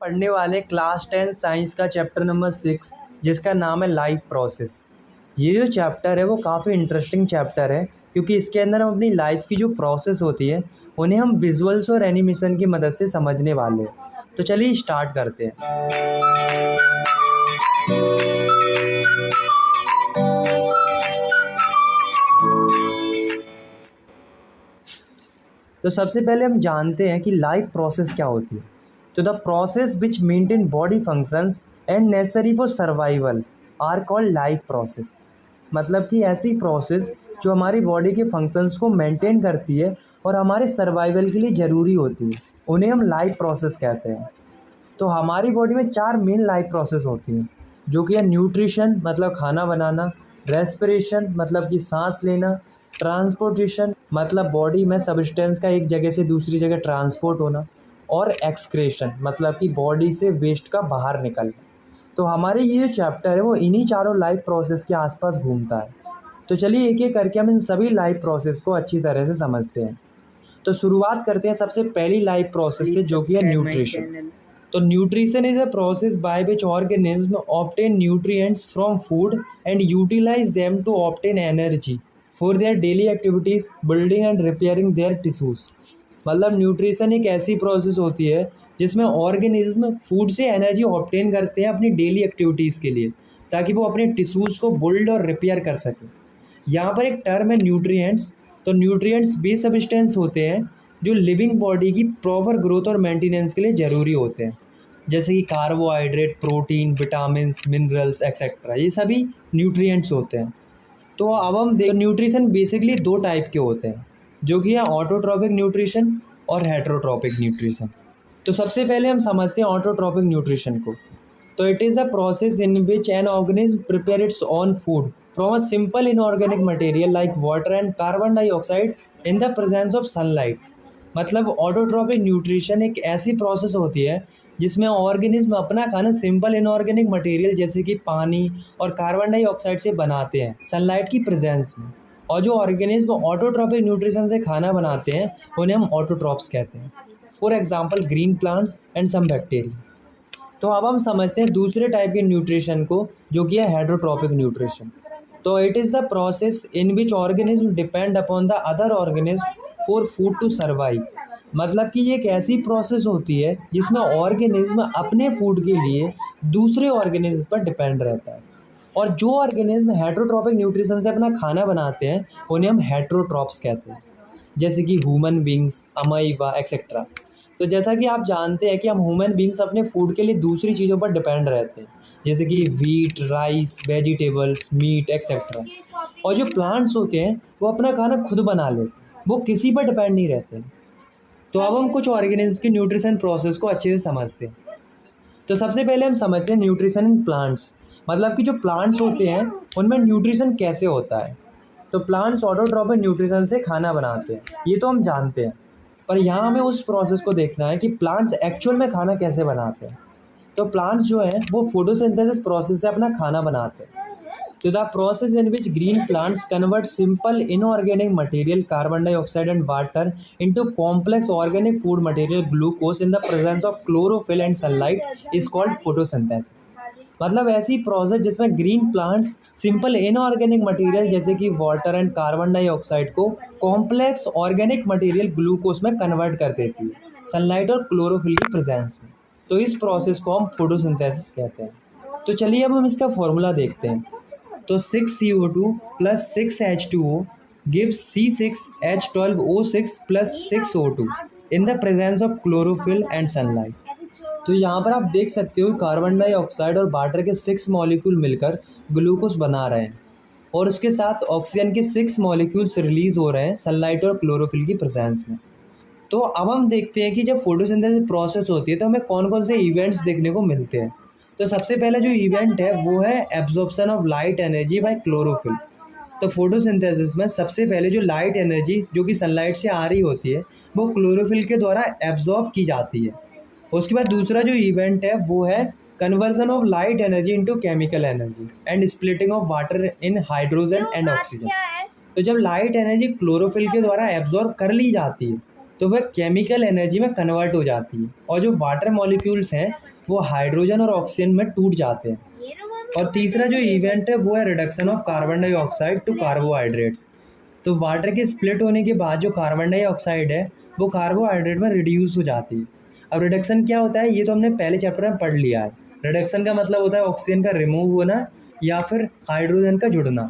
पढ़ने वाले class 10 science का चैप्टर नंबर 6 जिसका नाम है लाइफ प्रोसेस। ये जो चैप्टर है वो काफ़ी इंटरेस्टिंग चैप्टर है क्योंकि इसके अंदर हम अपनी लाइफ की जो प्रोसेस होती है उन्हें हम विजुअल्स और एनिमेशन की मदद से समझने वाले हैं। तो चलिए स्टार्ट करते हैं। तो सबसे पहले हम जानते हैं कि लाइफ प्रोसेस क्या होती है। तो the process which maintain body functions and necessary for survival are called life process. मतलब कि ऐसी प्रोसेस जो हमारी बॉडी के फंक्शंस को मेंटेन करती है और हमारे सर्वाइवल के लिए ज़रूरी होती है, उन्हें हम लाइफ प्रोसेस कहते हैं। तो हमारी बॉडी में 4 मेन लाइफ प्रोसेस होती हैं, जो कि है न्यूट्रिशन मतलब खाना बनाना, रेस्पिरेशन मतलब कि सांस लेना, ट्रांसपोर्टेशन मतलब बॉडी में सब्सटेंस का एक जगह से दूसरी जगह ट्रांसपोर्ट होना, और एक्सक्रेशन मतलब कि बॉडी से वेस्ट का बाहर निकलना। तो हमारे ये जो चैप्टर है वो इन्हीं चारों लाइफ प्रोसेस के आसपास घूमता है। तो चलिए एक एक करके हम इन सभी लाइफ प्रोसेस को अच्छी तरह से समझते हैं। तो शुरुआत करते हैं सबसे पहली लाइफ प्रोसेस से, जो कि है न्यूट्रिशन। तो nutrition is a process by which organism obtain nutrients from food and utilize them to obtain energy for their daily activities, building and repairing their tissues. मतलब न्यूट्रिशन एक ऐसी प्रोसेस होती है जिसमें ऑर्गेनिज्म फूड से energy obtain करते हैं अपनी डेली एक्टिविटीज़ के लिए, ताकि वो अपने टिश्यूज़ को बिल्ड और रिपेयर कर सकें। यहाँ पर एक टर्म है न्यूट्रिएंट्स। तो न्यूट्रिएंट्स वे सब्सटेंस होते हैं जो लिविंग बॉडी की प्रॉपर ग्रोथ और मेंटेनेंस के लिए ज़रूरी होते हैं, जैसे कि carbohydrate, protein, vitamins, minerals etcetera, ये सभी न्यूट्रिएंट्स होते हैं। तो अब हम देख, न्यूट्रिशन बेसिकली 2 टाइप के होते हैं, जो कि है ऑटोट्रॉपिक न्यूट्रिशन और हेटरोट्रॉपिक न्यूट्रिशन। तो सबसे पहले हम समझते हैं ऑटोट्रॉपिक न्यूट्रिशन को। तो it is a process in which an organism prepare its own food from a simple inorganic material like water and carbon dioxide in the presence of sunlight. मतलब autotrophic nutrition एक ऐसी process होती है जिसमें organism अपना खाना simple inorganic material जैसे कि पानी और कार्बन डाइऑक्साइड से बनाते हैं सनलाइट की प्रेजेंस में। और जो ऑर्गेनिज्म ऑटोट्रॉपिक न्यूट्रिशन से खाना बनाते हैं उन्हें हम ऑटोट्रॉप्स कहते हैं। For example green plants and some bacteria. तो अब हम समझते हैं दूसरे टाइप के न्यूट्रिशन को, जो कि है हेटरोट्रॉपिक न्यूट्रिशन। तो it is the process in which organism depend upon the other organism for food to survive. मतलब कि ये एक ऐसी प्रोसेस होती है जिसमें ऑर्गेनिज्म अपने फूड के लिए दूसरे ऑर्गेनिज्म पर डिपेंड रहता है। और जो ऑर्गेनिज्म हेटरोट्रॉपिक न्यूट्रिशन से अपना खाना बनाते हैं उन्हें हम हेटरोट्रॉप्स कहते हैं, जैसे कि ह्यूमन बींग्स, अमाइबा एक्सेट्रा। तो जैसा कि आप जानते हैं कि हम ह्यूमन बींग्स अपने फूड के लिए दूसरी चीज़ों पर डिपेंड रहते हैं, जैसे कि wheat, rice, vegetables, meat etcetera. और जो प्लांट्स होते हैं वो अपना खाना खुद बना लेते हैं, वो किसी पर डिपेंड नहीं रहते हैं। तो अब हम कुछ ऑर्गेनिज्म की न्यूट्रिशन प्रोसेस को अच्छे से समझते हैं। तो सबसे पहले हम समझते हैं न्यूट्रिशन इन प्लांट्स। मतलब कि जो प्लांट्स होते हैं उनमें न्यूट्रिशन कैसे होता है। तो प्लांट्स ऑटोट्रॉपिक न्यूट्रिशन से खाना बनाते हैं, ये तो हम जानते हैं, पर यहाँ हमें उस प्रोसेस को देखना है कि प्लांट्स एक्चुअल में खाना कैसे बनाते हैं। तो प्लांट्स जो हैं वो फोटोसिंथेसिस प्रोसेस से अपना खाना बनाते हैं। तो the process in which green plants convert simple inorganic material carbon dioxide and water into complex organic food material glucose in the presence of chlorophyll and sunlight is called photosynthesis. मतलब ऐसी process जिसमें green plants simple inorganic material जैसे कि water and carbon dioxide को complex organic material glucose में convert कर देती है सनलाइट और क्लोरोफिल की प्रेजेंस में। तो इस प्रोसेस को हम फोटोसिंथेसिस कहते हैं। तो चलिए अब हम इसका फॉर्मूला देखते हैं। तो 6CO2 plus 6H2O gives C6H12O6 plus 6O2 in the presence of chlorophyll and sunlight। तो यहाँ पर आप देख सकते हो कार्बन डाइऑक्साइड और वाटर के 6 मॉलिक्यूल मिलकर ग्लूकोज बना रहे हैं, और उसके साथ ऑक्सीजन के 6 मॉलिक्यूल्स रिलीज हो रहे हैं सनलाइट और क्लोरोफिल की प्रेजेंस में। तो अब हम देखते हैं कि जब फोटोसिंथेसिस प्रोसेस होती है तो हमें कौन कौन से इवेंट्स देखने को मिलते हैं। तो सबसे पहला जो इवेंट है वो है absorption of light energy by chlorophyll. तो फोटोसिंथेसिस में सबसे पहले जो लाइट एनर्जी जो कि सनलाइट से आ रही होती है वो क्लोरोफिल के द्वारा एब्जॉर्ब की जाती है। उसके बाद दूसरा जो इवेंट है वो है conversion of light energy into chemical energy and splitting of water in hydrogen and oxygen. तो जब लाइट एनर्जी क्लोरोफिल के द्वारा एब्जॉर्ब कर ली जाती है तो वह केमिकल एनर्जी में कन्वर्ट हो जाती है, और जो वाटर मॉलिक्यूल्स हैं वो हाइड्रोजन और ऑक्सीजन में टूट जाते हैं। और तीसरा जो इवेंट है वो है reduction of carbon dioxide to carbohydrates. तो वाटर के स्प्लिट होने के बाद जो कार्बन डाइऑक्साइड है वो कार्बोहाइड्रेट में रिड्यूस हो जाती है। अब रिडक्शन क्या होता है ये तो हमने पहले चैप्टर में पढ़ लिया है। रिडक्शन का मतलब होता है ऑक्सीजन का रिमूव होना या फिर हाइड्रोजन का जुड़ना।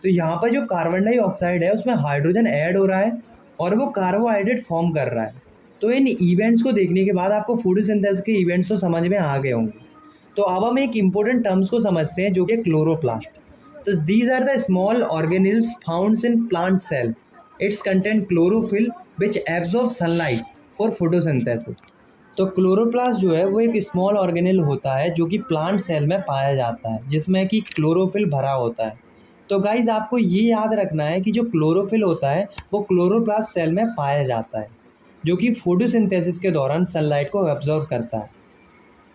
तो यहाँ पर जो कार्बन डाइऑक्साइड है उसमें हाइड्रोजन ऐड हो रहा है और वो कार्बोहाइड्रेट फॉर्म कर रहा है। तो इन इवेंट्स को देखने के बाद आपको फोटोसिंथेसिस के इवेंट्स तो समझ में आ गए होंगे। तो अब हम एक इम्पोर्टेंट टर्म्स को समझते हैं जो कि क्लोरोप्लास्ट। तो these are the small organelles found in plant cell. It's content chlorophyll which absorb sunlight for photosynthesis. तो क्लोरोप्लास्ट जो है वो एक स्मॉल ऑर्गेनिल होता है जो कि प्लांट सेल में पाया जाता है, जिसमें कि क्लोरोफिल भरा होता है। तो गाइज आपको ये याद रखना है कि जो क्लोरोफिल होता है वो क्लोरोप्लास्ट सेल में पाया जाता है, जो कि फोटोसिंथेसिस के दौरान सनलाइट को एब्जॉर्ब करता है।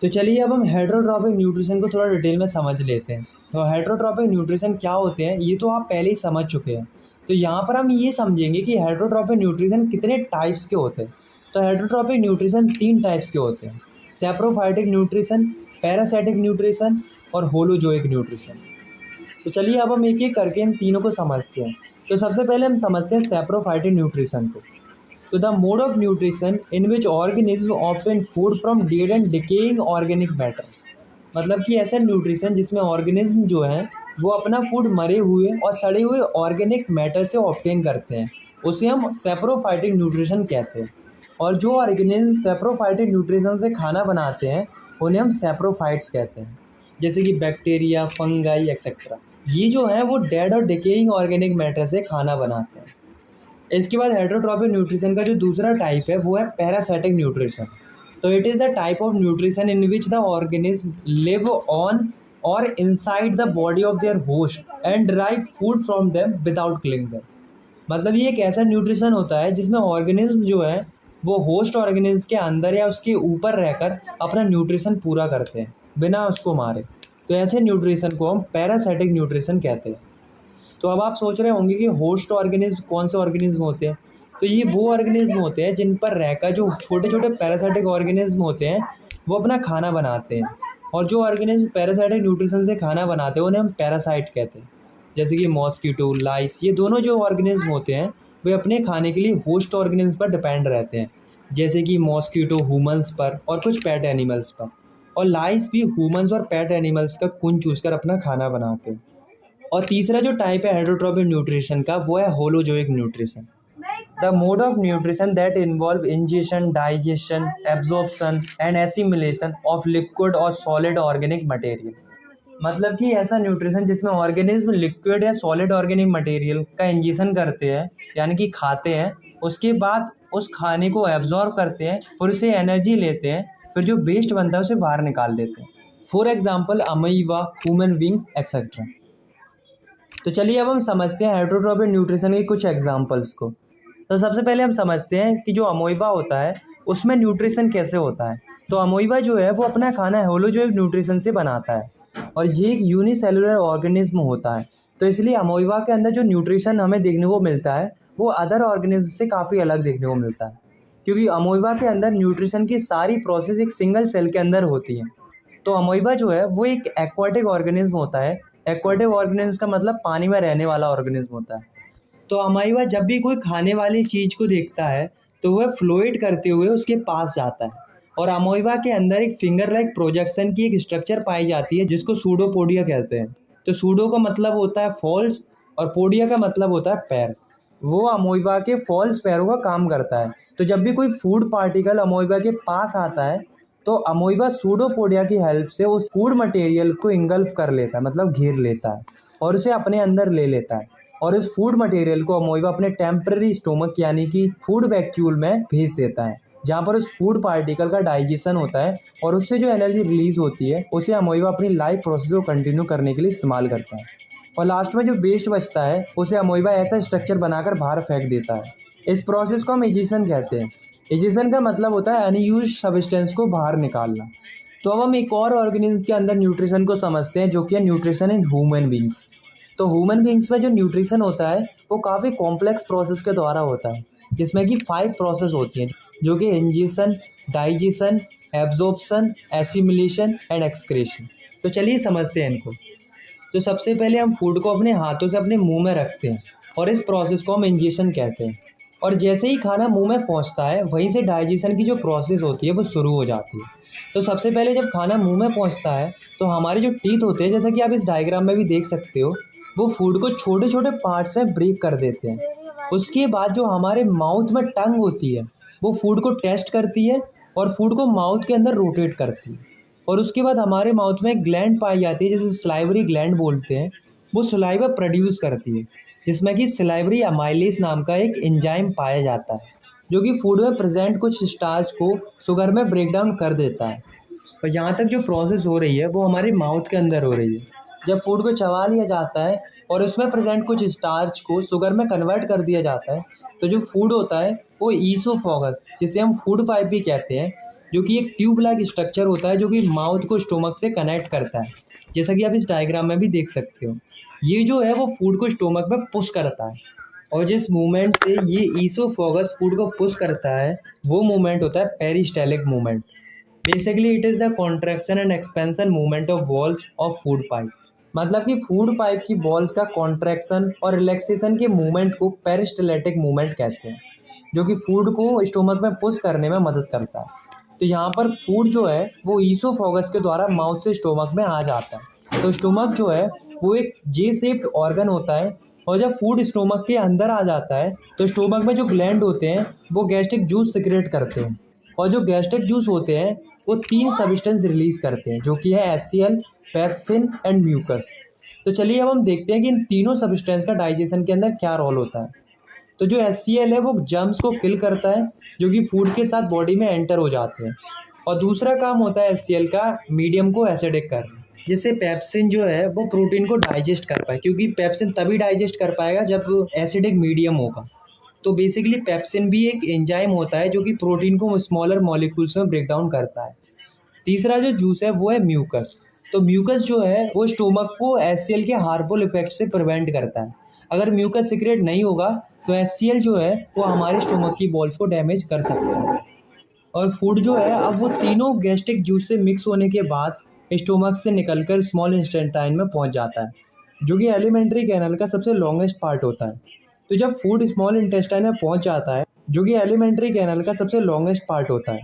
तो चलिए अब हम हेटरोट्रॉपिक न्यूट्रिशन को थोड़ा डिटेल में समझ लेते हैं। तो हेटरोट्रॉपिक न्यूट्रिशन क्या होते हैं ये तो आप पहले ही समझ चुके हैं। तो यहाँ पर हम ये समझेंगे कि हेटरोट्रॉपिक न्यूट्रिशन कितने टाइप्स के होते हैं। तो हेटरोट्रॉपिक न्यूट्रिशन 3 टाइप्स के होते हैं: सैप्रोफाइटिक न्यूट्रिशन, पैरासाइटिक न्यूट्रिशन और होलोजोइक न्यूट्रिशन। तो चलिए अब हम एक एक करके इन तीनों को समझते हैं। तो सबसे पहले हम समझते हैं सैप्रोफाइटिक न्यूट्रिशन को। तो the mode of nutrition in which organism obtain food from dead and decaying organic matter. मतलब कि ऐसा न्यूट्रिशन जिसमें ऑर्गेनिज्म जो है वो अपना फूड मरे हुए और सड़े हुए ऑर्गेनिक मैटर से ऑब्टेन करते हैं, उसे हम सैप्रोफाइटिक न्यूट्रिशन कहते हैं। और जो ऑर्गेनिज्म सैप्रोफाइटिक न्यूट्रिशन से खाना बनाते हैं उन्हें हम सैप्रोफाइट्स कहते हैं, जैसे कि बैक्टीरिया, फंगाई एक्सेट्रा। ये जो है वो डेड और डिकेइंग ऑर्गेनिक मैटर से खाना बनाते हैं। इसके बाद हेटरोट्रॉपिक न्यूट्रिशन का जो दूसरा टाइप है वो है पैरासाइटिक न्यूट्रिशन। तो it is the type of nutrition in which the organism live on और inside the body of their host and derive food from them without killing them. मतलब ये एक ऐसा न्यूट्रिशन होता है जिसमें ऑर्गेनिज्म जो है वो होस्ट ऑर्गेनिज्म के अंदर या उसके ऊपर रहकर अपना न्यूट्रिशन पूरा करते हैं बिना उसको मारे। तो ऐसे न्यूट्रिशन को हम पैरासाइटिक न्यूट्रिशन कहते हैं। तो अब आप सोच रहे होंगे कि होस्ट ऑर्गेनिज्म कौन से ऑर्गेनिज्म होते हैं। तो ये वो ऑर्गेनिज्म होते हैं जिन पर रहकर जो छोटे छोटे पैरासाइटिक ऑर्गेनिज्म होते हैं वो अपना खाना बनाते हैं। और जो ऑर्गेनिज्म पैरासाइटिक न्यूट्रिशन से खाना बनाते हैं उन्हें हम पैरासाइट कहते हैं। जैसे कि मॉस्किटो, लाइस, ये दोनों जो ऑर्गेनिज्म होते हैं वे अपने खाने के लिए होस्ट ऑर्गेनिज्म पर डिपेंड रहते हैं, जैसे कि मॉस्किटो ह्यूमंस पर और कुछ पेट एनिमल्स पर, और लाइस भी ह्यूमंस और पेट एनिमल्स का खून चूसकर अपना खाना बनाते हैं। और तीसरा जो टाइप है हेटरोट्रॉपिक न्यूट्रिशन का वो है holozoic nutrition. The mode of nutrition that involve ingestion, digestion, absorption and assimilation of liquid और सॉलिड ऑर्गेनिक मटेरियल। मतलब कि ऐसा न्यूट्रिशन जिसमें ऑर्गेनिज्म लिक्विड या सॉलिड ऑर्गेनिक मटेरियल का इंजेशन करते हैं, यानी कि खाते हैं, उसके बाद उस खाने को एब्जॉर्ब करते हैं, फिर उसे एनर्जी लेते हैं, फिर जो वेस्ट बनता है उसे बाहर निकाल देते हैं। For example amoeba, human beings etcetera. तो चलिए अब हम समझते हैं हेटरोट्रॉपिक न्यूट्रिशन के कुछ एग्जाम्पल्स को। तो सबसे पहले हम समझते हैं कि जो अमीबा होता है उसमें न्यूट्रिशन कैसे होता है। तो अमीबा जो है वो अपना खाना होलोजोइक न्यूट्रिशन से बनाता है, और ये एक यूनिसेलुलर ऑर्गेनिज्म होता है। तो इसलिए अमीबा के अंदर जो न्यूट्रिशन हमें देखने को मिलता है वो अदर ऑर्गेनिज्म से काफ़ी अलग देखने को मिलता है, क्योंकि अमीबा के अंदर न्यूट्रिशन की सारी प्रोसेस एक सिंगल सेल के अंदर होती है। तो अमीबा जो है वो एक एक्वाटिक ऑर्गेनिज्म होता है। एक्वाटिक ऑर्गेनिज्म का मतलब पानी में रहने वाला ऑर्गेनिज्म होता है। तो अमीबा जब भी कोई खाने वाली चीज़ को देखता है तो वह फ्लोएट करते हुए उसके पास जाता है, और अमीबा के अंदर एक फिंगर लाइक प्रोजेक्शन की एक स्ट्रक्चर पाई जाती है जिसको सूडोपोडिया कहते हैं। तो सूडो का मतलब होता है फॉल्स और पोडिया का मतलब होता है पैर। वो अमीबा के फॉल्स पैरों का काम करता है। तो जब भी कोई फूड पार्टिकल अमीबा के पास आता है तो अमीबा सूडोपोडिया की हेल्प से उस फूड मटेरियल को इंगल्फ कर लेता है, मतलब घेर लेता है, और उसे अपने अंदर ले लेता है। और इस फूड मटेरियल को अमीबा अपने टेम्पररी स्टोमक यानी कि फूड वैक्यूल में भेज देता है, जहाँ पर उस फूड पार्टिकल का डाइजेशन होता है, और उससे जो एनर्जी रिलीज होती है उसे अमीबा अपनी लाइफ प्रोसेस को कंटिन्यू करने के लिए इस्तेमाल करता है। और लास्ट में जो वेस्ट बचता है उसे अमीबा ऐसा स्ट्रक्चर बनाकर बाहर फेंक देता है। इस प्रोसेस को हम इजेशन कहते हैं। इजेशन का मतलब होता है अनयूज्ड सब्सटेंस को बाहर निकालना। तो अब हम एक और ऑर्गेनिज्म के अंदर न्यूट्रिशन को समझते हैं, जो कि है न्यूट्रिशन इन ह्यूमन बींग्स। तो ह्यूमन बींग्स में जो न्यूट्रिशन होता है वो काफ़ी कॉम्प्लेक्स प्रोसेस के द्वारा होता है। जिसमें कि 5 प्रोसेस होती हैं, जो कि ingestion, digestion, absorption, assimilation and excretion. तो चलिए समझते हैं इनको। तो सबसे पहले हम फूड को अपने हाथों से अपने मुंह में रखते हैं और इस प्रोसेस को हम इंजेशन कहते हैं। और जैसे ही खाना मुंह में पहुंचता है, वहीं से डाइजेशन की जो प्रोसेस होती है वो शुरू हो जाती है। तो सबसे पहले जब खाना मुंह में पहुंचता है, तो हमारे जो टीथ होते हैं, जैसा कि आप इस डायग्राम में भी देख सकते हो, वो फूड को छोटे छोटे पार्ट्स में ब्रेक कर देते हैं। उसके बाद जो हमारे माउथ में टंग होती है, वो फूड को टेस्ट करती है और फूड को माउथ के अंदर रोटेट करती है। और उसके बाद हमारे माउथ में एक ग्लैंड पाई जाती है, जिसे सलाइवरी ग्लैंड बोलते हैं। वो सलाइवा प्रोड्यूस करती है, जिसमें कि सलाइवरी अमाइलेज नाम का एक एंजाइम पाया जाता है, जो कि फूड में प्रेजेंट कुछ स्टार्च को शुगर में ब्रेक डाउन कर देता है। और यहाँ तक जो प्रोसेस हो रही है वो हमारे माउथ के अंदर हो रही है। जब फूड को चबा लिया जाता है और उसमें प्रेजेंट कुछ स्टार्च को शुगर में कन्वर्ट कर दिया जाता है, तो जो फूड होता है वो ईसोफेगस, जिसे हम फूड पाइप भी कहते हैं, जो कि एक ट्यूब लाइक स्ट्रक्चर होता है, जो कि माउथ को स्टोमक से कनेक्ट करता है, जैसा कि आप इस डायग्राम में भी देख सकते हो। ये जो है वो फूड को स्टोमक में पुश करता है, और जिस मूवमेंट से ये ईसोफेगस फूड को पुश करता है, वो मूवमेंट होता है peristaltic movement. Basically it is the contraction and expansion movement of walls of food pipe. मतलब कि फूड पाइप की वॉल्स का कॉन्ट्रैक्शन और रिलैक्सेशन के मूवमेंट को पेरिस्टाल्टिक मूवमेंट कहते हैं, जो कि फूड को स्टोमक में पुश करने में मदद करता है। तो यहाँ पर फूड जो है वो ईसोफेगस के द्वारा माउथ से स्टोमक में आ जाता है। तो स्टोमक जो है वो एक जे शेप्ड ऑर्गन होता है, और जब फूड स्टोमक के अंदर आ जाता है, तो स्टोमक में जो ग्लैंड होते हैं वो गैस्ट्रिक जूस सिक्रेट करते हैं। और जो गैस्ट्रिक जूस होते हैं वो 3 सब्सटेंस रिलीज करते हैं, जो कि है एचसीएल, पेप्सिन एंड म्यूकस। तो चलिए अब हम देखते हैं कि इन तीनों सब्सटेंस का डाइजेशन के अंदर क्या रोल होता है। तो जो एचसीएल है वो जर्म्स को किल करता है, जो कि फूड के साथ बॉडी में एंटर हो जाते हैं। और दूसरा काम होता है एचसीएल का मीडियम को एसिडिक करना, जिससे पेप्सिन जो है वो प्रोटीन को डाइजेस्ट कर पाए, क्योंकि पेप्सिन तभी डाइजेस्ट कर पाएगा जब एसिडिक मीडियम होगा। तो बेसिकली पेप्सिन भी एक एंजाइम होता है, जो कि प्रोटीन को स्मॉलर मॉलिक्यूल्स में ब्रेक डाउन करता है। तीसरा जो जूस है वो है म्यूकस। तो म्यूकस जो है वो स्टोमक को एचसीएल के हार्मफुल इफेक्ट से प्रिवेंट करता है। अगर म्यूकस सीक्रेट नहीं होगा तो एचसीएल जो है वो हमारे स्टोमक की वॉल्स को डैमेज कर सकता है। और फूड जो है अब वो तीनों गैस्ट्रिक जूस से मिक्स होने के बाद स्टोमक से निकलकर स्मॉल इंटेस्टाइन में पहुंच जाता है, जो कि एलिमेंट्री कैनल का सबसे लॉन्गेस्ट पार्ट होता है। तो जब फूड स्मॉल इंटेस्टाइन में पहुंच जाता है, जो कि एलिमेंट्री कैनल का सबसे लॉन्गेस्ट पार्ट होता है,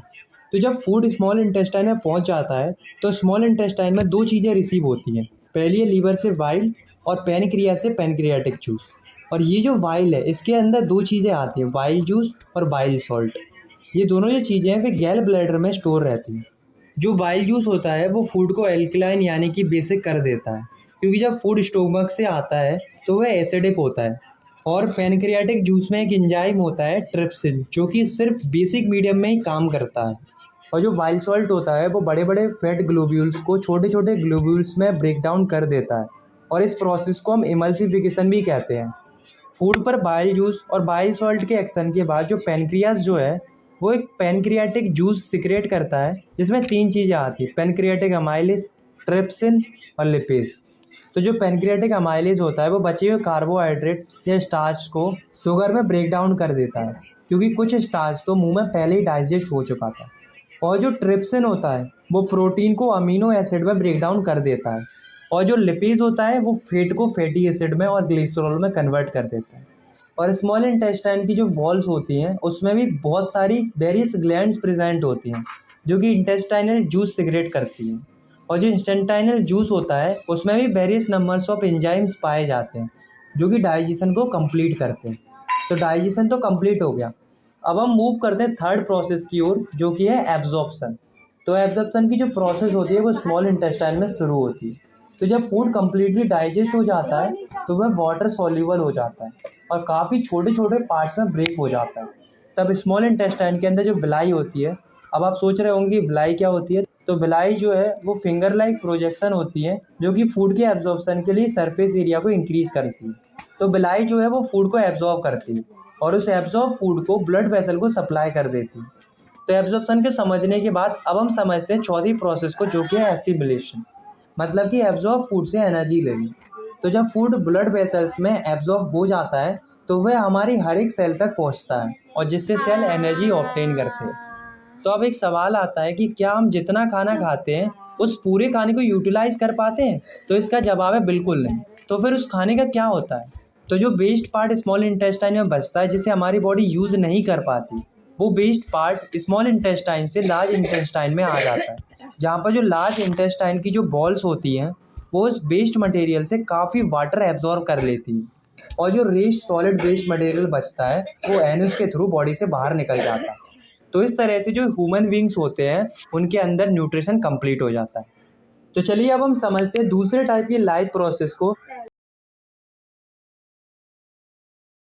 तो जब फूड स्मॉल इंटेस्टाइन में पहुंच जाता है, तो स्मॉल इंटेस्टाइन में 2 चीज़ें रिसीव होती हैं। पहली है लीवर से वाइल, और पैनक्रियास से पैनक्रियाटिक जूस। और ये जो वाइल है, इसके अंदर 2 चीज़ें आती हैं, वाइल जूस और वाइल सॉल्ट। ये दोनों जो चीज़ें हैं वे गैल ब्लैडर में स्टोर रहती हैं। जो वाइल जूस होता है वो फूड को एल्कलाइन यानी कि बेसिक कर देता है, क्योंकि जब फूड स्टोमक से आता है तो वह एसिडिक होता है। और पैनक्रियाटिक जूस में एक एंजाइम होता है ट्रिप्सिन, जो कि सिर्फ बेसिक मीडियम में ही काम करता है। और जो वाइल सॉल्ट होता है वो बड़े बड़े फैट ग्लोब्यूल्स को छोटे छोटे ग्लोब्यूल्स में ब्रेक डाउन कर देता है, और इस प्रोसेस को हम इमल्सिफिकेशन भी कहते हैं। फूड पर बाइल जूस और बाइल सॉल्ट के एक्शन के बाद जो पैनक्रियास जो है वो एक पैनक्रियाटिक जूस सिक्रेट करता है, जिसमें 3 चीज़ें आती हैं, पैनक्रियाटिक अमाइलेज, ट्रिप्सिन और लिपेज। तो जो पैनक्रियाटिक अमाइलेज होता है वो बचे हुए कार्बोहाइड्रेट या स्टार्च को शुगर में ब्रेक डाउन कर देता है, क्योंकि कुछ स्टार्च तो मुंह में पहले ही डाइजेस्ट हो चुका था। और जो ट्रिप्सिन होता है वो प्रोटीन को अमीनो एसिड में ब्रेक डाउन कर देता है। और जो लिपेज होता है वो फैट को फैटी एसिड में और ग्लिसरॉल में कन्वर्ट कर देता है। और स्मॉल इंटेस्टाइन की जो वॉल्स होती हैं उसमें भी बहुत सारी वेरियस ग्लैंड्स प्रेजेंट होती हैं, जो कि इंटेस्टाइनल जूस सिक्रेट करती हैं। और जो इंटेस्टाइनल जूस होता है उसमें भी वेरियस नंबर्स ऑफ एंजाइम्स पाए जाते हैं, जो कि डाइजेशन को कंप्लीट करते हैं। तो डाइजेशन तो कंप्लीट हो गया। अब हम मूव करते हैं थर्ड प्रोसेस की ओर, जो कि है एब्जॉर्प्शन। तो एब्जॉर्प्शन की जो प्रोसेस होती है वो स्मॉल इंटेस्टाइन में शुरू होती है। तो जब फूड कम्प्लीटली डाइजेस्ट हो जाता है तो वह वाटर सॉल्यूबल हो जाता है और काफ़ी छोटे छोटे पार्ट्स में ब्रेक हो जाता है। तब स्मॉल इंटेस्टाइन के अंदर जो विलाई होती है, अब आप सोच रहे होंगे विलाई क्या होती है। तो विलाई जो है वो फिंगर लाइक प्रोजेक्शन होती है, जो कि फूड के एब्जॉर्प्शन के लिए सरफेस एरिया को इंक्रीज करती है। तो विलाई जो है वो फूड को एब्जॉर्ब करती है और उस एब्जॉर्ब फूड को ब्लड वेसल को सप्लाई कर देती है। तो एब्जॉर्प्शन के समझने के बाद अब हम समझते हैं चौथी प्रोसेस को, जो कि है एसिमिलेशन। मतलब कि एब्जॉर्ब फूड से एनर्जी लेनी। तो जब फूड ब्लड वेसल्स में एब्जॉर्ब हो जाता है तो वह हमारी हर एक सेल तक पहुंचता है और जिससे सेल एनर्जी ऑब्टेन करते हैं। तो अब एक सवाल आता है कि क्या हम जितना खाना खाते हैं उस पूरे खाने को यूटिलाइज कर पाते हैं? तो इसका जवाब है बिल्कुल नहीं। तो फिर उस खाने का क्या होता है? तो जो वेस्ट पार्ट स्मॉल इंटेस्टाइन में बचता है जिसे हमारी बॉडी यूज नहीं कर पाती, वो वेस्ट पार्ट स्मॉल इंटेस्टाइन से लार्ज इंटेस्टाइन में आ जाता है, जहाँ पर जो लार्ज इंटेस्टाइन की जो बॉल्स होती हैं वो उस वेस्ट मटेरियल से काफ़ी वाटर एब्जॉर्ब कर लेती है और जो रेस्ट सॉलिड वेस्ट मटेरियल बचता है वो एनस के थ्रू बॉडी से बाहर निकल जाता है। तो इस तरह से जो ह्यूमन बींग्स होते हैं उनके अंदर न्यूट्रिशन कंप्लीट हो जाता है। तो चलिए अब हम समझते हैं दूसरे टाइप की लाइफ प्रोसेस को,